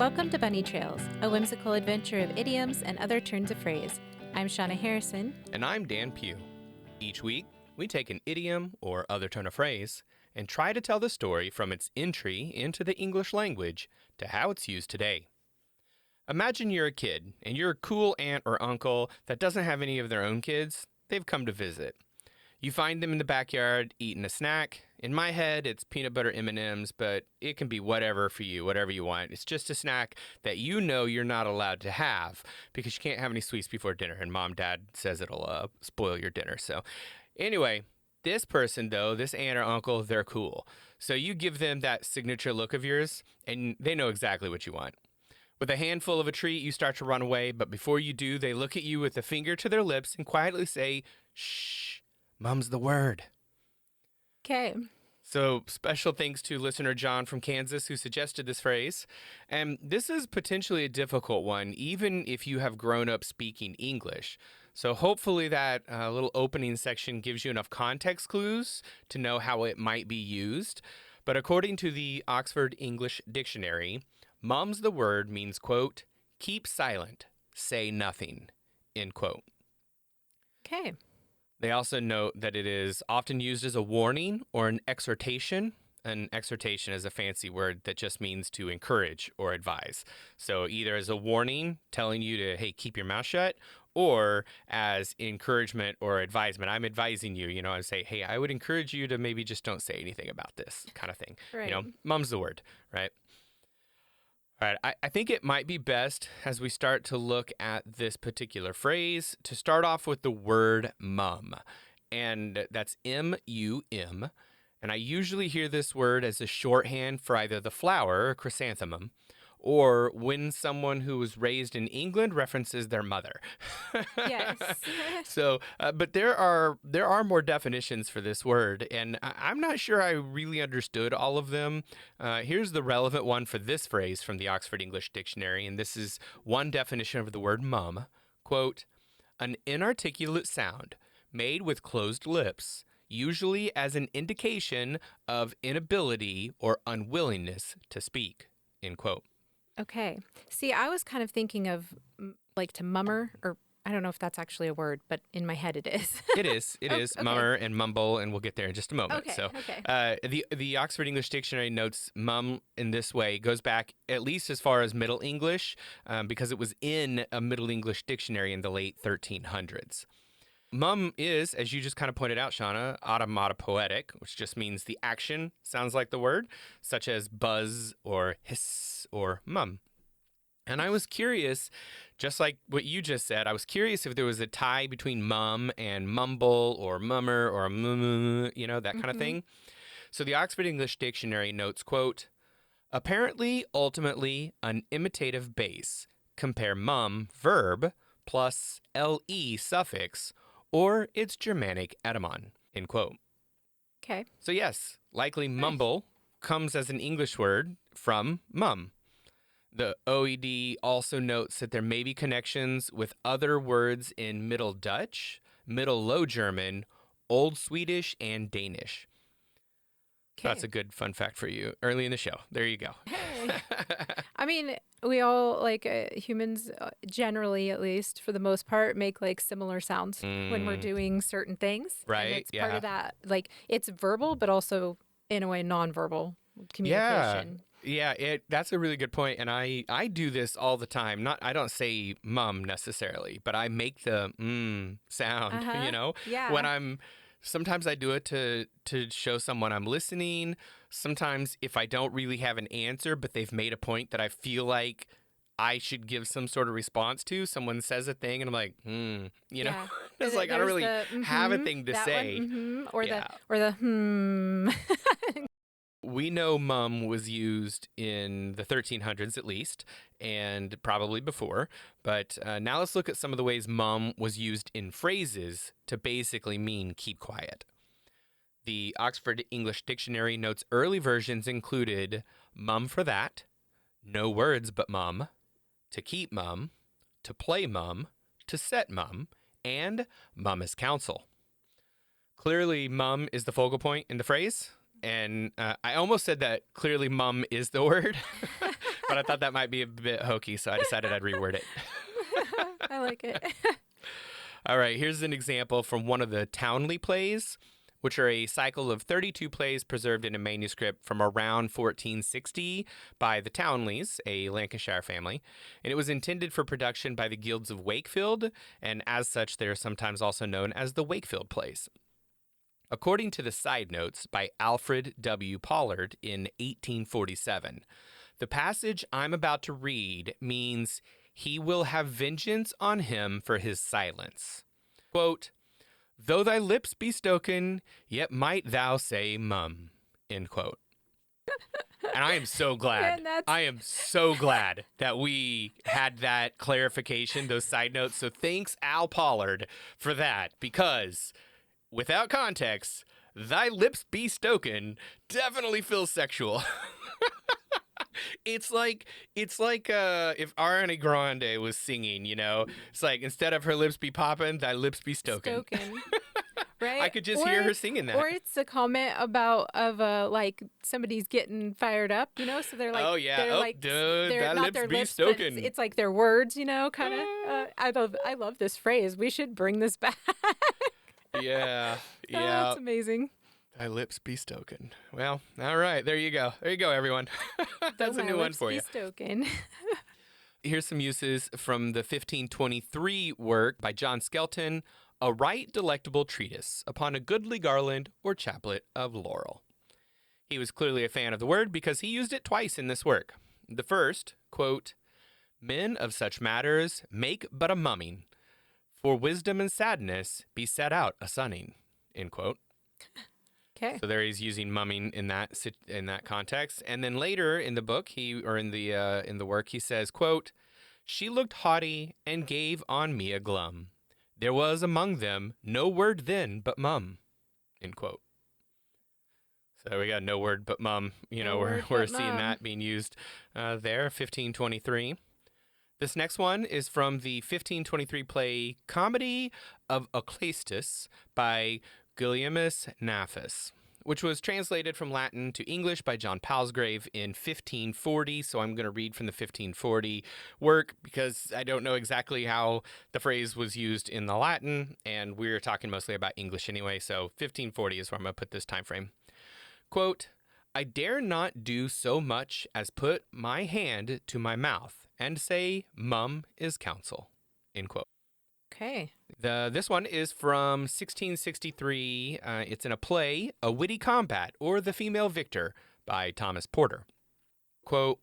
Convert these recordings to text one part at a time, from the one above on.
Welcome to Bunny Trails, a whimsical adventure of idioms and other turns of phrase. I'm Shauna Harrison. And I'm Dan Pugh. Each week, we take an idiom or other turn of phrase and try to tell the story from its entry into the English language to how it's used today. Imagine you're a kid and your cool aunt or uncle that doesn't have any of their own kids. They've come to visit. You find them in the backyard eating a snack. In my head, it's peanut butter M&Ms, but it can be whatever for you, whatever you want. It's just a snack that you know you're not allowed to have because you can't have any sweets before dinner, and mom, dad says it'll spoil your dinner. So anyway, this person, though, this aunt or uncle, they're cool. So you give them that signature look of yours, and they know exactly what you want. With a handful of a treat, you start to run away, but before you do, they look at you with a finger to their lips and quietly say, "Shh. Mum's the word." Okay. So special thanks to listener John from Kansas who suggested this phrase. And this is potentially a difficult one, even if you have grown up speaking English. So hopefully that little opening section gives you enough context clues to know how it might be used. But according to the Oxford English Dictionary, mum's the word means, quote, keep silent, say nothing, end quote. Okay. They also note that it is often used as a warning or an exhortation. An exhortation is a fancy word that just means to encourage or advise. So either as a warning telling you to, hey, keep your mouth shut, or as encouragement or advisement. I'm advising you, I say, hey, I would encourage you to maybe just don't say anything about this kind of thing. Right. Mum's the word, right? All right, I think it might be best as we start to look at this particular phrase to start off with the word mum, and that's M-U-M, and I usually hear this word as a shorthand for either the flower, or chrysanthemum, or when someone who was raised in England references their mother. Yes. So, but there are more definitions for this word, and I'm not sure I really understood all of them. Here's the relevant one for this phrase from the Oxford English Dictionary, and this is one definition of the word mum. Quote, an inarticulate sound made with closed lips, usually as an indication of inability or unwillingness to speak, end quote. Okay. See, I was kind of thinking of like to mummer, or I don't know if that's actually a word, but in my head it is. It is. It is. Okay. Mummer and mumble, and we'll get there in just a moment. Okay. So, Okay. the Oxford English Dictionary notes mum in this way goes back at least as far as Middle English, because it was in a Middle English dictionary in the late 1300s. Mum is, as you just kind of pointed out, Shauna, automato-poetic, which just means the action sounds like the word, such as buzz or hiss or mum. And I was curious, just like what you just said, I was curious if there was a tie between mum and mumble or mummer or that kind of thing. So the Oxford English Dictionary notes, quote, apparently, ultimately, an imitative base. Compare mum, verb, plus le suffix, or its Germanic etymon, end quote. Okay. So yes, likely mumble comes as an English word from mum. The OED also notes that there may be connections with other words in Middle Dutch, Middle Low German, Old Swedish, and Danish. Okay. That's a good fun fact for you early in the show. There you go. Hey. I mean, we all, humans, generally, at least for the most part, make similar sounds when we're doing certain things. Right. And it's part of that. It's verbal, but also in a way nonverbal communication. Yeah, that's a really good point, and I do this all the time. I don't say mum necessarily, but I make the sound. Yeah. Sometimes I do it to show someone I'm listening. Sometimes if I don't really have an answer, but they've made a point that I feel like I should give some sort of response to, someone says a thing, and I'm like, Yeah. it's like I don't really have a thing to that say. One, or Yeah. the We know mum was used in the 1300s at least, and probably before. But now let's look at some of the ways mum was used in phrases to basically mean keep quiet. The Oxford English Dictionary notes early versions included mum for that, no words but mum, to keep mum, to play mum, to set mum, and mum as counsel. Clearly, mum is the focal point in the phrase. And I almost said that clearly mum is the word but I thought that might be a bit hokey, so I decided I'd reword it. I like it. All right, here's an example from one of the Townley plays, which are a cycle of 32 plays preserved in a manuscript from around 1460 by the Townleys, a Lancashire family. And it was intended for production by the guilds of Wakefield, and as such, they are sometimes also known as the Wakefield plays. According to the side notes by Alfred W. Pollard in 1847, the passage I'm about to read means he will have vengeance on him for his silence. Quote, though thy lips be stoken, yet might thou say mum, end quote. And I am so glad. Man, I am so glad that we had that clarification, those side notes. So thanks, Al Pollard, for that, because without context, thy lips be stoken definitely feels sexual. It's like if Ariana Grande was singing, you know, it's like instead of her lips be popping, thy lips be stoken. Right? I could just hear her singing that. Or it's a comment about like somebody's getting fired up, you know, so they're like, oh yeah, they're like, dude, they're thy not lips their be lips, stoken. but it's like their words, you know, kind of. I love this phrase. We should bring this back. Yeah, Oh, that's amazing. Thy lips be stoken. Well, all right, there you go. There you go, everyone. That's a new one for you. Stoken. Here's some uses from the 1523 work by John Skelton, A Right Delectable Treatise Upon a Goodly Garland or Chaplet of Laurel. He was clearly a fan of the word because he used it twice in this work. The first, quote, men of such matters make but a mumming, for wisdom and sadness be set out a sunning, end quote. Okay. So there he's using mumming in that context, and then later in the book, in the work, he says, "quote She looked haughty and gave on me a glum. There was among them no word then but mum." End quote. So we got no word but mum. You know, we're seeing that being used there, 1523. This next one is from the 1523 play Comedy of Aclaestus by Guilliamus Nafus, which was translated from Latin to English by John Palsgrave in 1540. So I'm going to read from the 1540 work because I don't know exactly how the phrase was used in the Latin, and we're talking mostly about English anyway. So 1540 is where I'm going to put this time frame. Quote, I dare not do so much as put my hand to my mouth and say, mum is counsel, end quote. Okay. This one is from 1663. It's in a play, A Witty Combat, or The Female Victor, by Thomas Porter. Quote,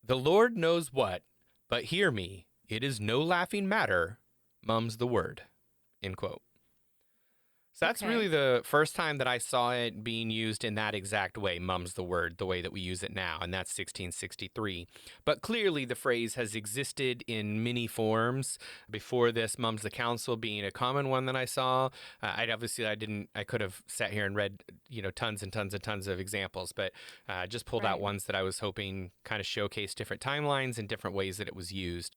the Lord knows what, but hear me, it is no laughing matter, mum's the word, end quote. So that's really the first time that I saw it being used in that exact way, mum's the word, the way that we use it now, and that's 1663. But clearly the phrase has existed in many forms. Before this, mum's the counsel being a common one that I saw. I could have sat here and read, tons and tons and tons of examples, but just pulled out ones that I was hoping kind of showcase different timelines and different ways that it was used.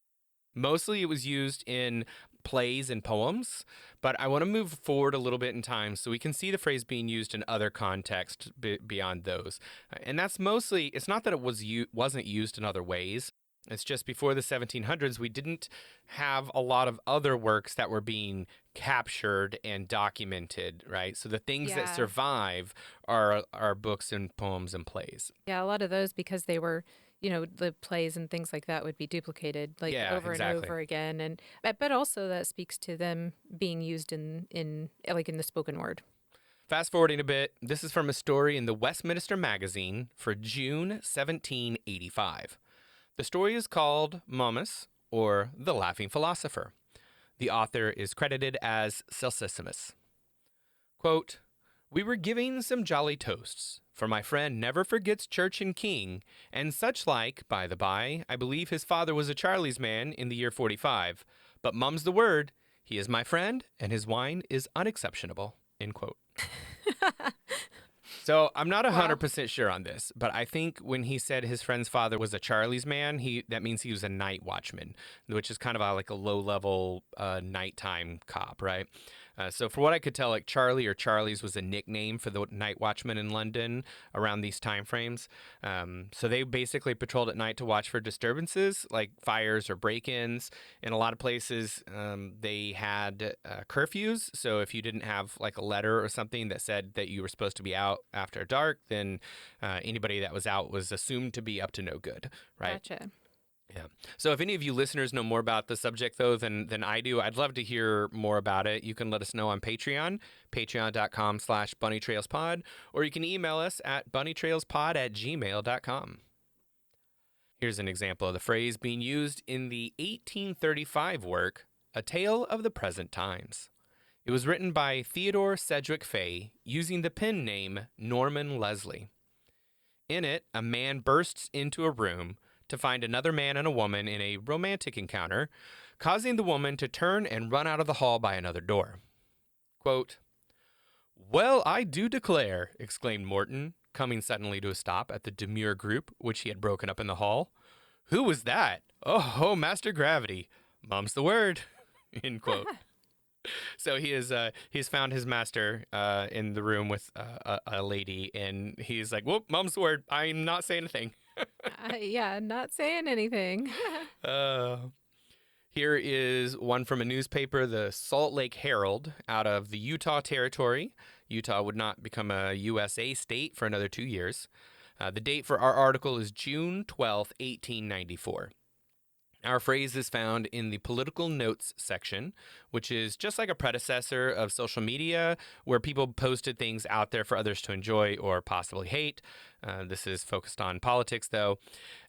Mostly it was used in plays and poems, but I want to move forward a little bit in time so we can see the phrase being used in other contexts beyond those. And that's mostly, it's not that it wasn't used in other ways. It's just before the 1700s, we didn't have a lot of other works that were being captured and documented, right? So the things that survive are books and poems and plays. Yeah, a lot of those because they were the plays and things like that would be duplicated over and over again. And but also that speaks to them being used in the spoken word. Fast forwarding a bit, this is from a story in the Westminster Magazine for June 1785. The story is called Momus, or The Laughing Philosopher. The author is credited as Celsissimus. Quote, we were giving some jolly toasts, for my friend never forgets church and king, and such like, by the by, I believe his father was a Charley's man in the year 45, but mum's the word, he is my friend, and his wine is unexceptionable, end quote. So I'm not Wow. 100% sure on this, but I think when he said his friend's father was a Charley's man, that means he was a night watchman, which is kind of like a low-level nighttime cop, right? So for what I could tell, like Charley or Charlie's was a nickname for the night watchman in London around these time frames. So they basically patrolled at night to watch for disturbances like fires or break-ins. In a lot of places, they had curfews. So if you didn't have like a letter or something that said that you were supposed to be out after dark, then anybody that was out was assumed to be up to no good, right? Gotcha. Yeah. So if any of you listeners know more about the subject, though, than I do, I'd love to hear more about it. You can let us know on Patreon, patreon.com/bunnytrailspod, or you can email us at bunnytrailspod@gmail.com. Here's an example of the phrase being used in the 1835 work, A Tale of the Present Times. It was written by Theodore Sedgwick Fay using the pen name Norman Leslie. In it, a man bursts into a room to find another man and a woman in a romantic encounter, causing the woman to turn and run out of the hall by another door. Quote, "Well, I do declare," exclaimed Morton, coming suddenly to a stop at the demure group which he had broken up in the hall. "Who was that? Oh, Master Gravity. Mum's the word." End quote. So he's found his master in the room with a lady, and he's like, "Whoop, Mum's the word. I'm not saying a thing." Yeah, not saying anything. Here is one from a newspaper, the Salt Lake Herald, out of the Utah Territory. Utah would not become a USA state for another 2 years. The date for our article is June 12th, 1894. Our phrase is found in the political notes section, which is just like a predecessor of social media where people posted things out there for others to enjoy or possibly hate. This is focused on politics, though.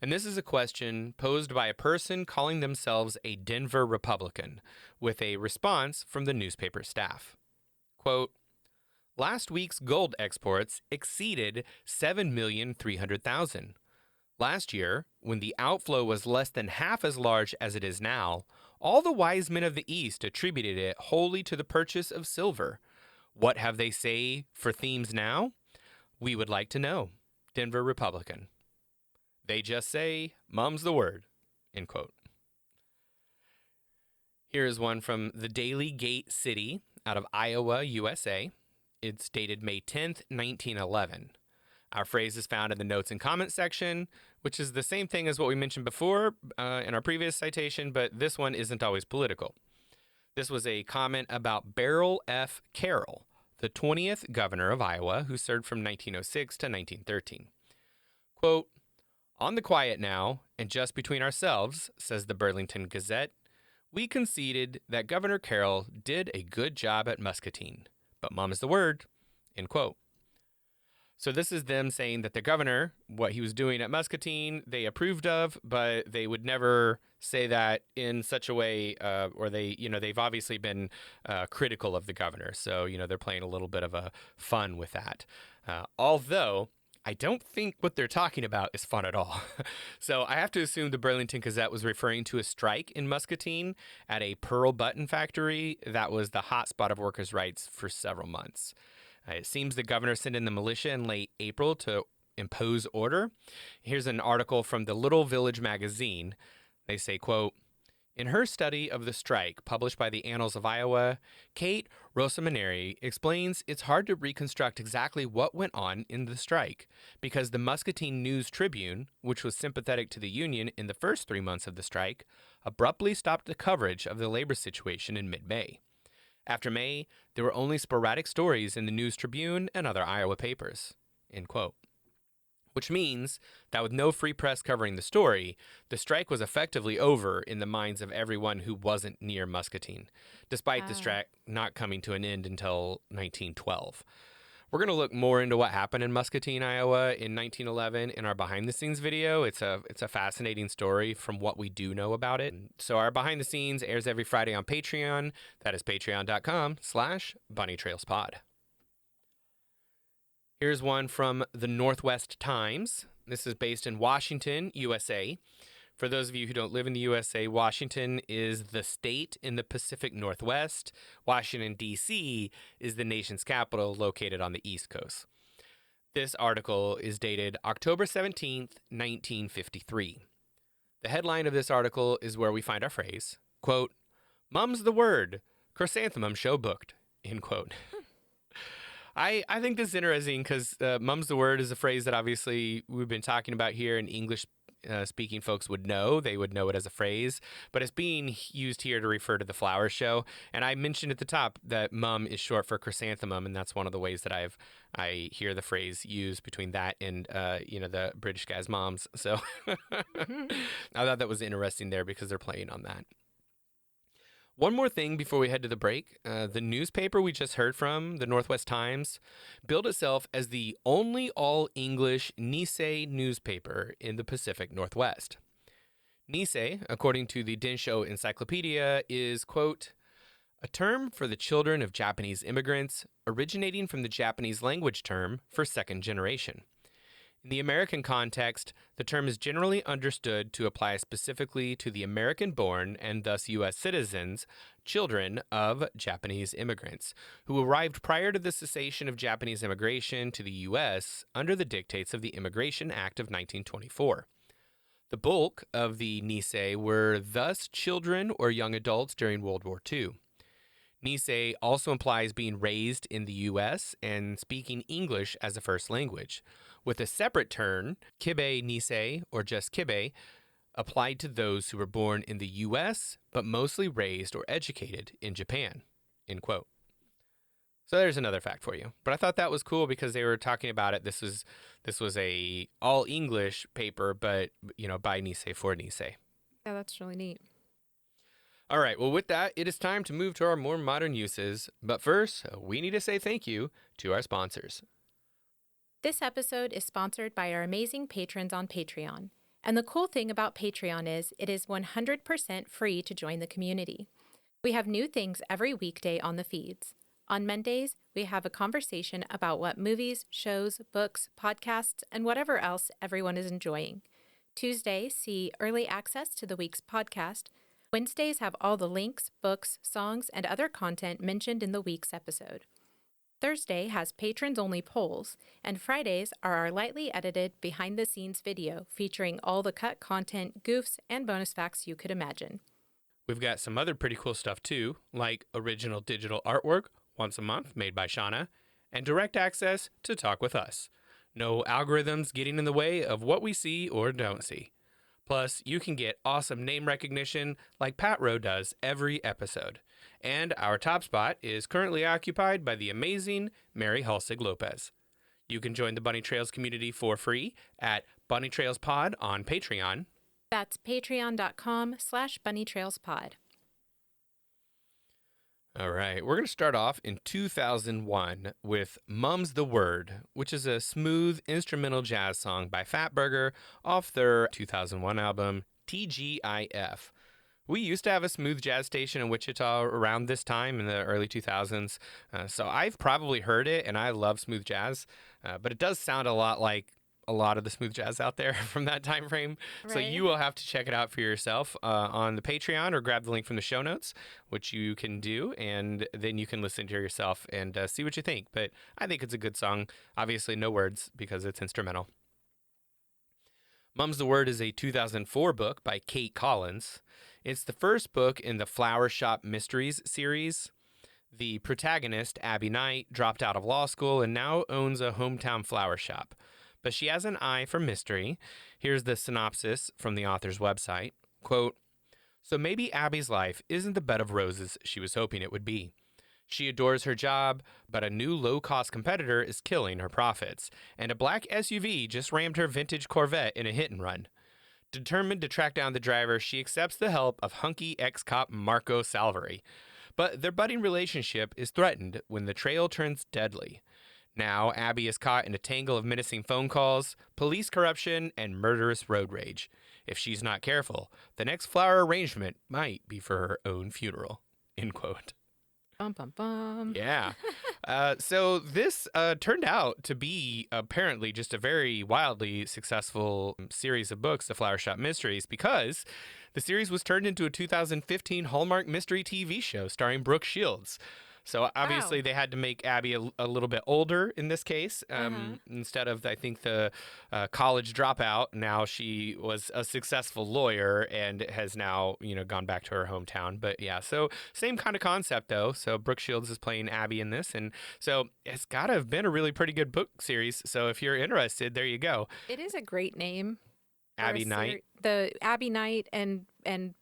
And this is a question posed by a person calling themselves a Denver Republican, with a response from the newspaper staff. Quote, "Last week's gold exports exceeded 7,300,000. Last year, when the outflow was less than half as large as it is now, all the wise men of the East attributed it wholly to the purchase of silver. What have they say for themes now? We would like to know. Denver Republican. They just say, mum's the word." End quote. Here is one from the Daily Gate City out of Iowa, USA. It's dated May 10th, 1911. Our phrase is found in the notes and comments section, which is the same thing as what we mentioned before in our previous citation, but this one isn't always political. This was a comment about Beryl F. Carroll, the 20th governor of Iowa, who served from 1906 to 1913. Quote, "On the quiet now, and just between ourselves," says the Burlington Gazette, "we conceded that Governor Carroll did a good job at Muscatine, but mum's the word." End quote. So this is them saying that the governor, what he was doing at Muscatine, they approved of, but they would never say that in such a way, or they've obviously been critical of the governor. So, they're playing a little bit of a fun with that. Although I don't think what they're talking about is fun at all. So I have to assume the Burlington Gazette was referring to a strike in Muscatine at a pearl button factory that was the hotspot of workers' rights for several months. It seems the governor sent in the militia in late April to impose order. Here's an article from the Little Village magazine. They say, quote, "In her study of the strike published by the Annals of Iowa, Kate Rosamaneri explains it's hard to reconstruct exactly what went on in the strike because the Muscatine News Tribune, which was sympathetic to the union in the first 3 months of the strike, abruptly stopped the coverage of the labor situation in mid-May. After May, there were only sporadic stories in the News Tribune and other Iowa papers." End quote. Which means that with no free press covering the story, the strike was effectively over in the minds of everyone who wasn't near Muscatine, despite the strike not coming to an end until 1912. We're going to look more into what happened in Muscatine, Iowa in 1911 in our behind the scenes video. It's a fascinating story from what we do know about it. So our behind the scenes airs every Friday on Patreon. That is patreon.com/bunnytrailspod. Here's one from the Northwest Times. This is based in Washington, USA. For those of you who don't live in the USA, Washington is the state in the Pacific Northwest. Washington, D.C. is the nation's capital located on the East Coast. This article is dated October 17th, 1953. The headline of this article is where we find our phrase, quote, "Mum's the word, chrysanthemum show booked," end quote. I think this is interesting because mum's the word is a phrase that obviously we've been talking about here, and English speaking folks would know. They would know it as a phrase, but it's being used here to refer to the flower show. And I mentioned at the top that mum is short for chrysanthemum, and that's one of the ways that I hear the phrase used between that and the British guy's moms. So I thought that was interesting there because they're playing on that. One more thing before we head to the break. The newspaper we just heard from, the Northwest Times, billed itself as the only all-English Nisei newspaper in the Pacific Northwest. Nisei, according to the Densho Encyclopedia, is, quote, "a term for the children of Japanese immigrants originating from the Japanese language term for second generation. In the American context, the term is generally understood to apply specifically to the American-born and thus U.S. citizens, children of Japanese immigrants, who arrived prior to the cessation of Japanese immigration to the U.S. under the dictates of the Immigration Act of 1924. The bulk of the Nisei were thus children or young adults during World War II. Nisei also implies being raised in the U.S. and speaking English as a first language, with a separate term, Kibe Nisei, or just Kibe, applied to those who were born in the U.S. but mostly raised or educated in Japan." End quote. So there's another fact for you. But I thought that was cool because they were talking about it. This was a all English paper, but by Nisei for Nisei. Yeah, that's really neat. All right, well, with that, it is time to move to our more modern uses. But first, we need to say thank you to our sponsors. This episode is sponsored by our amazing patrons on Patreon. And the cool thing about Patreon is it is 100% free to join the community. We have new things every weekday on the feeds. On Mondays, we have a conversation about what movies, shows, books, podcasts, and whatever else everyone is enjoying. Tuesdays see early access to the week's podcast. Wednesdays have all the links, books, songs, and other content mentioned in the week's episode. Thursday has patrons-only polls, and Fridays are our lightly edited behind-the-scenes video featuring all the cut content, goofs, and bonus facts you could imagine. We've got some other pretty cool stuff too, like original digital artwork once a month made by Shauna, and direct access to talk with us. No algorithms getting in the way of what we see or don't see. Plus, you can get awesome name recognition like Pat Rowe does every episode. And our top spot is currently occupied by the amazing Mary Halsig Lopez. You can join the Bunny Trails community for free at Bunny Trails Pod on Patreon. That's patreon.com/bunnytrailspod. All right, we're going to start off in 2001 with Mum's the Word, which is a smooth instrumental jazz song by Fatburger off their 2001 album, TGIF. We used to have a smooth jazz station in Wichita around this time in the early 2000s, so I've probably heard it, and I love smooth jazz, but it does sound a lot like a lot of the smooth jazz out there from that time frame. Right. So you will have to check it out for yourself on the Patreon or grab the link from the show notes, which you can do, and then you can listen to it yourself and see what you think. But I think it's a good song. Obviously, no words because it's instrumental. Mum's the Word is a 2004 book by Kate Collins. It's the first book in the Flower Shop Mysteries series. The protagonist, Abby Knight, dropped out of law school and now owns a hometown flower shop. But she has an eye for mystery. Here's the synopsis from the author's website. Quote, "So maybe Abby's life isn't the bed of roses she was hoping it would be. She adores her job, but a new low-cost competitor is killing her profits, and a black SUV just rammed her vintage Corvette in a hit-and-run. Determined to track down the driver, she accepts the help of hunky ex-cop Marco Salvari. But their budding relationship is threatened when the trail turns deadly. Now, Abby is caught in a tangle of menacing phone calls, police corruption, and murderous road rage. If she's not careful, the next flower arrangement might be for her own funeral." End quote. Bum, bum, bum. Yeah. So this turned out to be apparently just a very wildly successful series of books, The Flower Shop Mysteries, because the series was turned into a 2015 Hallmark mystery TV show starring Brooke Shields. So obviously Wow. they had to make Abby a little bit older in this case. Uh-huh. Instead of, I think, the college dropout, now she was a successful lawyer and has now, gone back to her hometown. But yeah, so same kind of concept though. So Brooke Shields is playing Abby in this. And so it's got to have been a really pretty good book series. So if you're interested, there you go. It is a great name for Abby Knight, the Abbey Knight and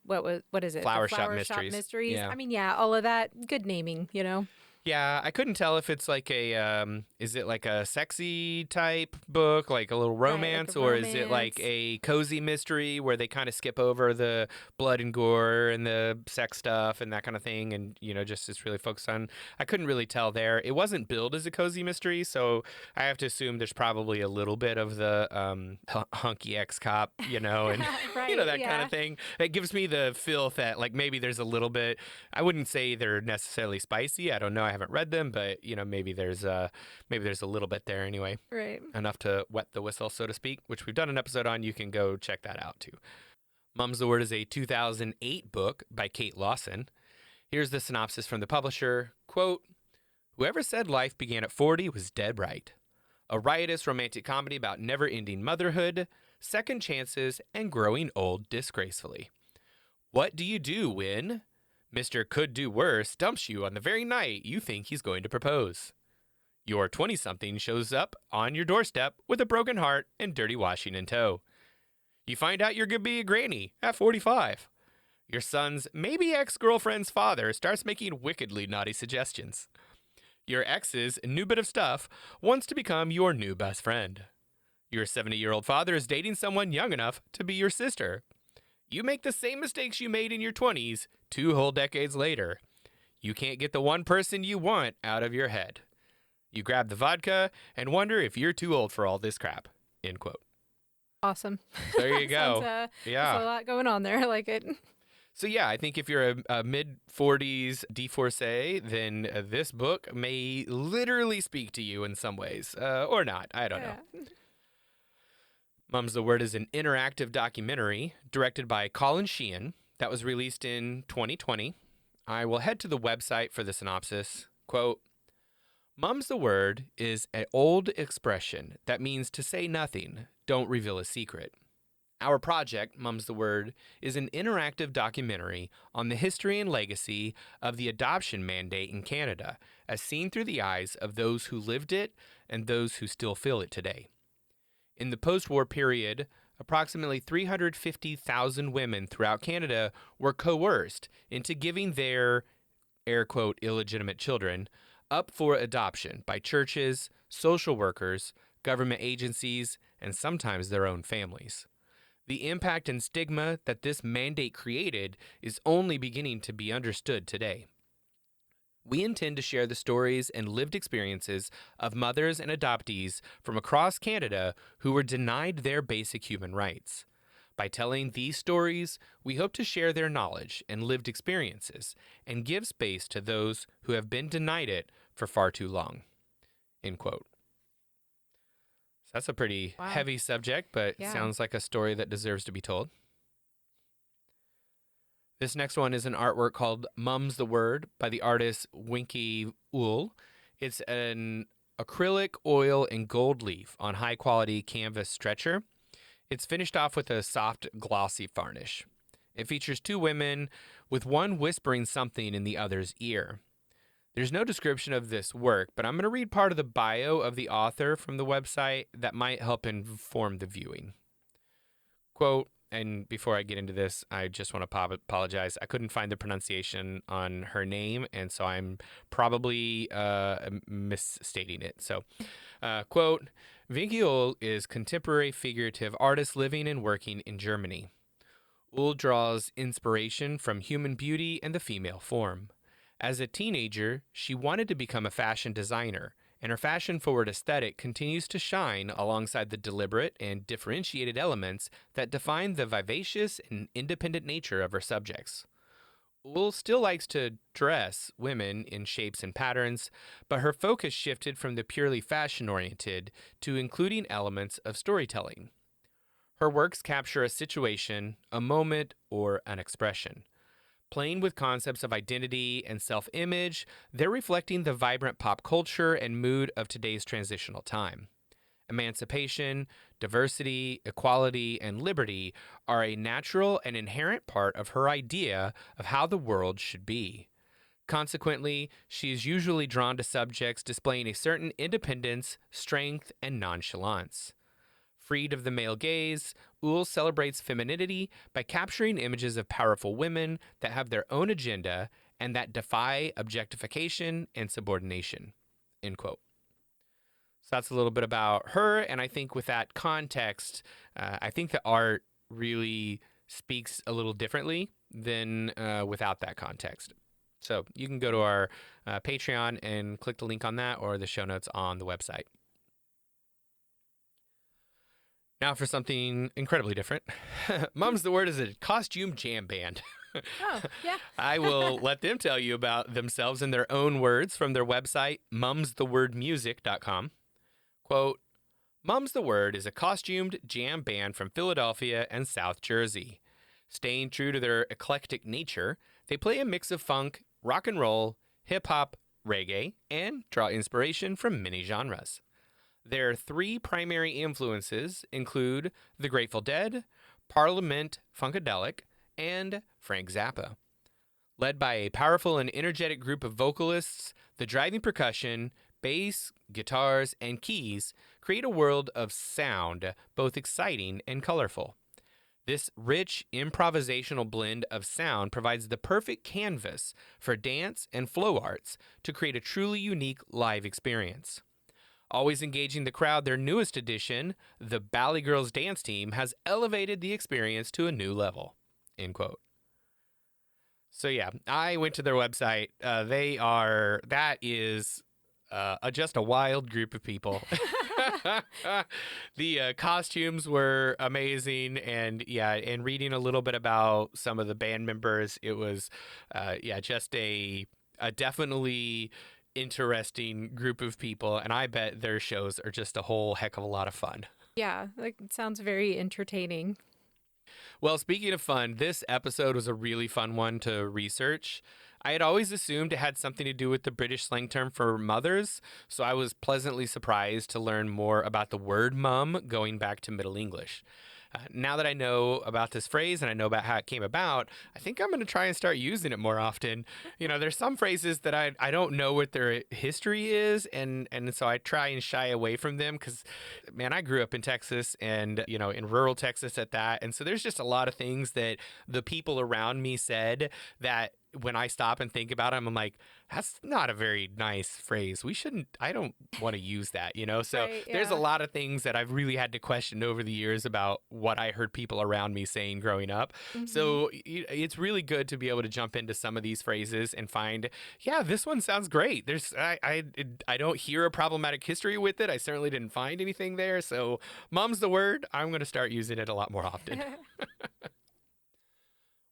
what is it? The Flower Shop Flower Shop Mysteries. Mysteries. Yeah. I mean, yeah, all of that. Good naming, Yeah, I couldn't tell if it's like is it like a sexy type book, like a little Right, like a romance, or is it like romance. a cozy mystery where they kind of skip over the blood and gore and the sex stuff and that kind of thing, and just it's really focused on. I couldn't really tell there. It wasn't billed as a cozy mystery, so I have to assume there's probably a little bit of the hunky ex cop, and Right, that kind yeah. of thing. It gives me the feel that like maybe there's a little bit. I wouldn't say they're necessarily spicy. I don't know. I haven't read them, but maybe there's a little bit there anyway, Right. enough to wet the whistle, so to speak, which we've done an episode on. You can go check that out too. Mum's the Word is a 2008 book by Kate Lawson. Here's the synopsis from the publisher. Quote, "Whoever said life began at 40 was dead right. A riotous romantic comedy about never-ending motherhood, second chances, and growing old disgracefully. What do you do when Mr. Could Do Worse dumps you on the very night you think he's going to propose? Your 20-something shows up on your doorstep with a broken heart and dirty washing in tow. You find out you're going to be a granny at 45. Your son's maybe ex-girlfriend's father starts making wickedly naughty suggestions. Your ex's new bit of stuff wants to become your new best friend. Your 70-year-old father is dating someone young enough to be your sister. You make the same mistakes you made in your 20s 2 whole decades later. You can't get the one person you want out of your head. You grab the vodka and wonder if you're too old for all this crap." End quote. Awesome. There you go. Sounds, Yeah. there's a lot going on there. I like it. So yeah, I think if you're a mid-40s divorcee, then this book may literally speak to you in some ways, or not. I don't know. Mum's the Word is an interactive documentary directed by Colin Sheehan that was released in 2020. I will head to the website for the synopsis. Quote, "Mum's the Word is an old expression that means to say nothing, don't reveal a secret. Our project, Mum's the Word, is an interactive documentary on the history and legacy of the adoption mandate in Canada, as seen through the eyes of those who lived it and those who still feel it today. In the post-war period, approximately 350,000 women throughout Canada were coerced into giving their, air quote, illegitimate children up for adoption by churches, social workers, government agencies, and sometimes their own families. The impact and stigma that this mandate created is only beginning to be understood today. We intend to share the stories and lived experiences of mothers and adoptees from across Canada who were denied their basic human rights. By telling these stories, we hope to share their knowledge and lived experiences and give space to those who have been denied it for far too long." End quote. So that's a pretty heavy subject, but Yeah. sounds like a story that deserves to be told. This next one is an artwork called Mum's the Word by the artist Winky Uhl. It's an acrylic, oil, and gold leaf on high-quality canvas stretcher. It's finished off with a soft, glossy varnish. It features 2 women, with one whispering something in the other's ear. There's no description of this work, but I'm going to read part of the bio of the author from the website that might help inform the viewing. Quote, and before I get into this, I just want to apologize. I couldn't find the pronunciation on her name, and so I'm probably misstating it. So, quote, "Winky Uhl is contemporary figurative artist living and working in Germany. Uhl draws inspiration from human beauty and the female form. As a teenager, she wanted to become a fashion designer, and her fashion-forward aesthetic continues to shine alongside the deliberate and differentiated elements that define the vivacious and independent nature of her subjects. Uhl still likes to dress women in shapes and patterns, but her focus shifted from the purely fashion-oriented to including elements of storytelling. Her works capture a situation, a moment, or an expression, playing with concepts of identity and self-image, they're reflecting the vibrant pop culture and mood of today's transitional time. Emancipation, diversity, equality, and liberty are a natural and inherent part of her idea of how the world should be. Consequently, she is usually drawn to subjects displaying a certain independence, strength, and nonchalance. Freed of the male gaze, Uhl celebrates femininity by capturing images of powerful women that have their own agenda and that defy objectification and subordination. End quote. So that's a little bit about her, and I think with that context, I think the art really speaks a little differently than without that context. So you can go to our Patreon and click the link on that or the show notes on the website. Now for something incredibly different. Mum's the Word is a costume jam band. Oh, yeah. I will let them tell you about themselves in their own words from their website, mumsthewordmusic.com. Quote, Mum's the Word is a costumed jam band from Philadelphia and South Jersey. Staying true to their eclectic nature, they play a mix of funk, rock and roll, hip-hop, reggae, and draw inspiration from many genres. Their three primary influences include The Grateful Dead, Parliament Funkadelic, and Frank Zappa. Led by a powerful and energetic group of vocalists, the driving percussion, bass, guitars, and keys create a world of sound, both exciting and colorful. This rich, improvisational blend of sound provides the perfect canvas for dance and flow arts to create a truly unique live experience. Always engaging the crowd, their newest addition, the Bally Girls Dance Team, has elevated the experience to a new level. End quote. So yeah, I went to their website. That is just a wild group of people. The costumes were amazing, and reading a little bit about some of the band members, it was just a definitely interesting group of people, and I bet their shows are just a whole heck of a lot of fun. Yeah, it sounds very entertaining. Well, speaking of fun, this episode was a really fun one to research. I had always assumed it had something to do with the British slang term for mothers, so I was pleasantly surprised to learn more about the word mum going back to Middle English. Now that I know about this phrase and I know about how it came about, I think I'm going to try and start using it more often. You know, there's some phrases that I don't know what their history is, and so I try and shy away from them because, man, I grew up in Texas and, you know, in rural Texas at that. And so there's just a lot of things that the people around me said that when I stop and think about them, I'm like, that's not a very nice phrase. I don't want to use that, you know? So Right, there's a yeah. lot of things that I've really had to question over the years about what I heard people around me saying growing up. Mhm. So it's really good to be able to jump into some of these phrases and find, yeah, this one sounds great. I don't hear a problematic history with it. I certainly didn't find anything there. So Mum's the Word. I'm going to start using it a lot more often.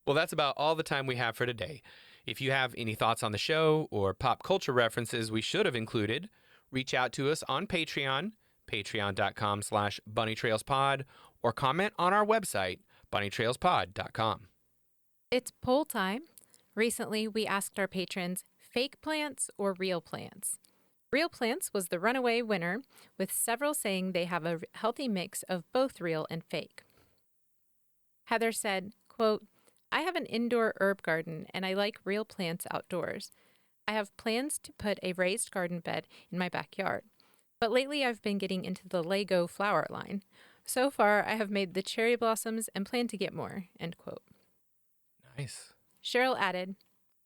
Well, that's about all the time we have for today. If you have any thoughts on the show or pop culture references we should have included, reach out to us on Patreon, patreon.com/bunnytrailspod, or comment on our website, bunnytrailspod.com. It's poll time. Recently, we asked our patrons, fake plants or real plants? Real plants was the runaway winner, with several saying they have a healthy mix of both real and fake. Heather said, quote, I have an indoor herb garden and I like real plants outdoors. I have plans to put a raised garden bed in my backyard, but lately I've been getting into the Lego flower line. So far, I have made the cherry blossoms and plan to get more, end quote. Nice. Cheryl added,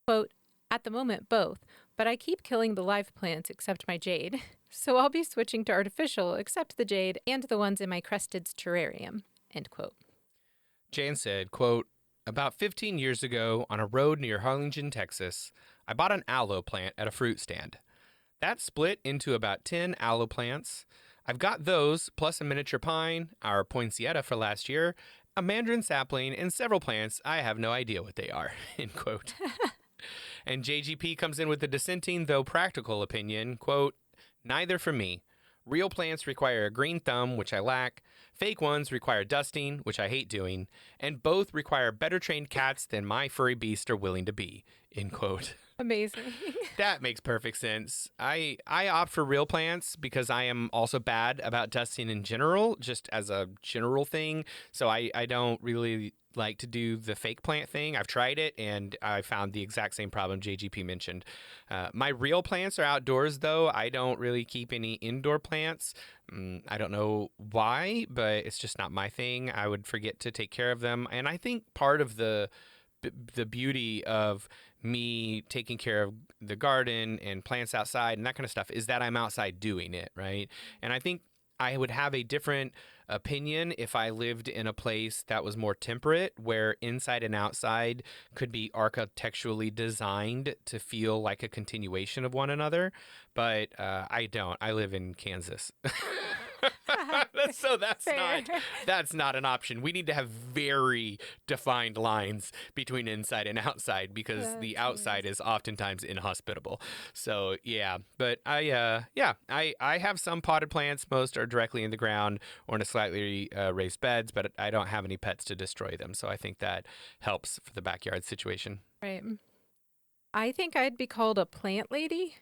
quote, at the moment, both, but I keep killing the live plants except my jade, so I'll be switching to artificial except the jade and the ones in my Crested's terrarium, end quote. Jan said, quote, about 15 years ago on a road near Harlingen, Texas, I bought an aloe plant at a fruit stand. That split into about 10 aloe plants. I've got those, plus a miniature pine, our poinsettia for last year, a mandarin sapling, and several plants. I have no idea what they are, end quote. And JGP comes in with the dissenting, though practical opinion, quote, neither for me. Real plants require a green thumb, which I lack. Fake ones require dusting, which I hate doing. And both require better trained cats than my furry beasts are willing to be. End quote. Amazing. That makes perfect sense. I opt for real plants because I am also bad about dusting in general, just as a general thing. So I don't really like to do the fake plant thing. I've tried it and I found the exact same problem JGP mentioned. My real plants are outdoors though. I don't really keep any indoor plants. I don't know why, but it's just not my thing. I would forget to take care of them. And I think part of the beauty of me taking care of the garden and plants outside and that kind of stuff is that I'm outside doing it, right? And I think I would have a different opinion if I lived in a place that was more temperate, where inside and outside could be architecturally designed to feel like a continuation of one another. But I don't. I live in Kansas. So that's not an option. We need to have very defined lines between inside and outside because the outside is oftentimes inhospitable. So yeah, but I have some potted plants. Most are directly in the ground or in a slightly raised beds, but I don't have any pets to destroy them. So I think that helps for the backyard situation. Right. I think I'd be called a plant lady.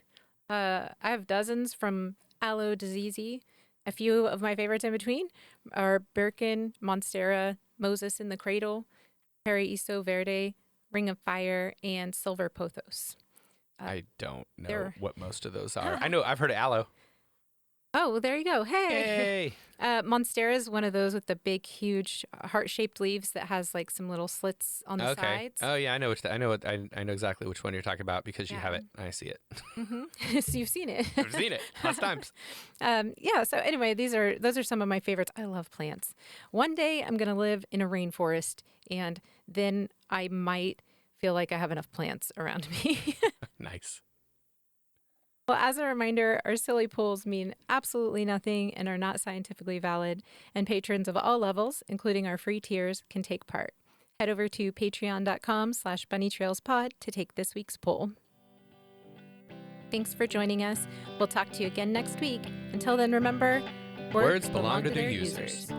I have dozens from aloe disease. A few of my favorites in between are Birkin, Monstera, Moses in the Cradle, Paraiso Verde, Ring of Fire, and Silver Pothos. I don't know what most of those are. I know I've heard of aloe. Oh, there you go. Hey. Monstera is one of those with the big, huge heart-shaped leaves that has like some little slits on the sides. Oh yeah, I know exactly which one you're talking about because you have it. I see it. Mm-hmm. So you've seen it. I've seen it lots of times. So anyway, those are some of my favorites. I love plants. One day I'm gonna live in a rainforest, and then I might feel like I have enough plants around me. Nice. Well, as a reminder, our silly pools mean absolutely nothing and are not scientifically valid, and patrons of all levels, including our free tiers, can take part. Head over to patreon.com/bunnytrailspod to take this week's poll. Thanks for joining us. We'll talk to you again next week. Until then, remember, words belong to their users.